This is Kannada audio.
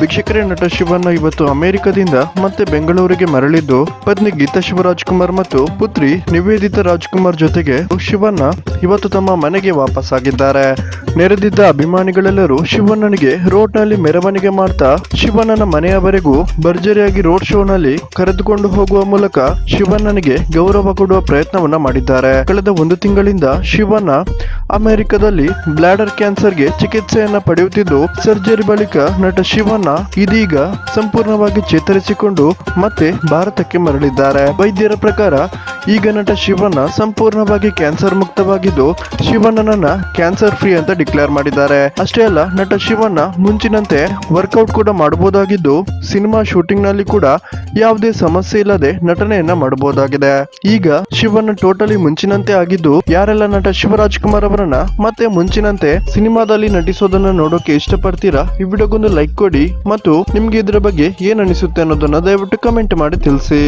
ವೀಕ್ಷಕರೇ, ನಟ ಶಿವಣ್ಣ ಇವತ್ತು ಅಮೆರಿಕದಿಂದ ಮತ್ತೆ ಬೆಂಗಳೂರಿಗೆ ಮರಳಿದ್ದು ಪತ್ನಿ ಗೀತಾ ಶಿವರಾಜ್ಕುಮಾರ್ ಮತ್ತು ಪುತ್ರಿ ನಿವೇದಿತಾ ರಾಜ್ಕುಮಾರ್ ಜೊತೆಗೆ ಶಿವಣ್ಣ ಇವತ್ತು ತಮ್ಮ ಮನೆಗೆ ವಾಪಸ್ಸಾಗಿದ್ದಾರೆ. ನೆರೆದಿದ್ದ ಅಭಿಮಾನಿಗಳೆಲ್ಲರೂ ಶಿವಣ್ಣನಿಗೆ ರೋಡ್ ನಲ್ಲಿ ಮೆರವಣಿಗೆ ಮಾಡ್ತಾ ಶಿವಣ್ಣನ ಮನೆಯವರೆಗೂ ಭರ್ಜರಿಯಾಗಿ ರೋಡ್ ಶೋ ನಲ್ಲಿ ಕರೆದುಕೊಂಡು ಹೋಗುವ ಮೂಲಕ ಶಿವಣ್ಣನಿಗೆ ಗೌರವ ಕೊಡುವ ಪ್ರಯತ್ನವನ್ನ ಮಾಡಿದ್ದಾರೆ. ಕಳೆದ 1 ತಿಂಗಳಿಂದ ಶಿವಣ್ಣ ಅಮೆರಿಕದಲ್ಲಿ ಬ್ಲಾಡರ್ ಕ್ಯಾನ್ಸರ್ಗೆ ಚಿಕಿತ್ಸೆಯನ್ನ ಪಡೆಯುತ್ತಿದ್ದು, ಸರ್ಜರಿ ಬಳಿಕ ನಟ ಶಿವಣ್ಣ ಇದೀಗ ಸಂಪೂರ್ಣವಾಗಿ ಚೇತರಿಸಿಕೊಂಡು ಮತ್ತೆ ಭಾರತಕ್ಕೆ ಮರಳಿದ್ದಾರೆ. ವೈದ್ಯರ ಪ್ರಕಾರ ಈಗ ನಟ ಶಿವಣ್ಣ ಸಂಪೂರ್ಣವಾಗಿ ಕ್ಯಾನ್ಸರ್ ಮುಕ್ತವಾಗಿದ್ದು, ಶಿವಣ್ಣನನ್ನ ಕ್ಯಾನ್ಸರ್ ಫ್ರೀ ಅಂತ ಡಿಕ್ಲೇರ್ ಮಾಡಿದ್ದಾರೆ. ಅಷ್ಟೇ ಅಲ್ಲ, ನಟ ಶಿವಣ್ಣ ಮುಂಚಿನಂತೆ ವರ್ಕೌಟ್ ಕೂಡ ಮಾಡಬಹುದಾಗಿದ್ದು, ಸಿನಿಮಾ ಶೂಟಿಂಗ್ ನಲ್ಲಿ ಕೂಡ ಯಾವುದೇ ಸಮಸ್ಯೆ ಇಲ್ಲದೆ ನಟನೆಯನ್ನ ಮಾಡಬಹುದಾಗಿದೆ. ಈಗ ಶಿವಣ್ಣ ಟೋಟಲಿ ಮುಂಚಿನಂತೆ ಆಗಿದ್ದು, ಯಾರೆಲ್ಲ ನಟ ಶಿವರಾಜ್ಕುಮಾರ್ ಅವರನ್ನ ಮತ್ತೆ ಮುಂಚಿನಂತೆ ಸಿನಿಮಾದಲ್ಲಿ ನಟಿಸೋದನ್ನ ನೋಡೋಕೆ ಇಷ್ಟಪಡ್ತೀರಾ, ಈ ವಿಡಿಯೋಗೊಂದು ಲೈಕ್ ಕೊಡಿ ಮತ್ತು ನಿಮ್ಗೆ ಇದರ ಬಗ್ಗೆ ಏನ್ ಅನಿಸುತ್ತೆ ಅನ್ನೋದನ್ನ ದಯವಿಟ್ಟು ಕಮೆಂಟ್ ಮಾಡಿ ತಿಳಿಸಿ.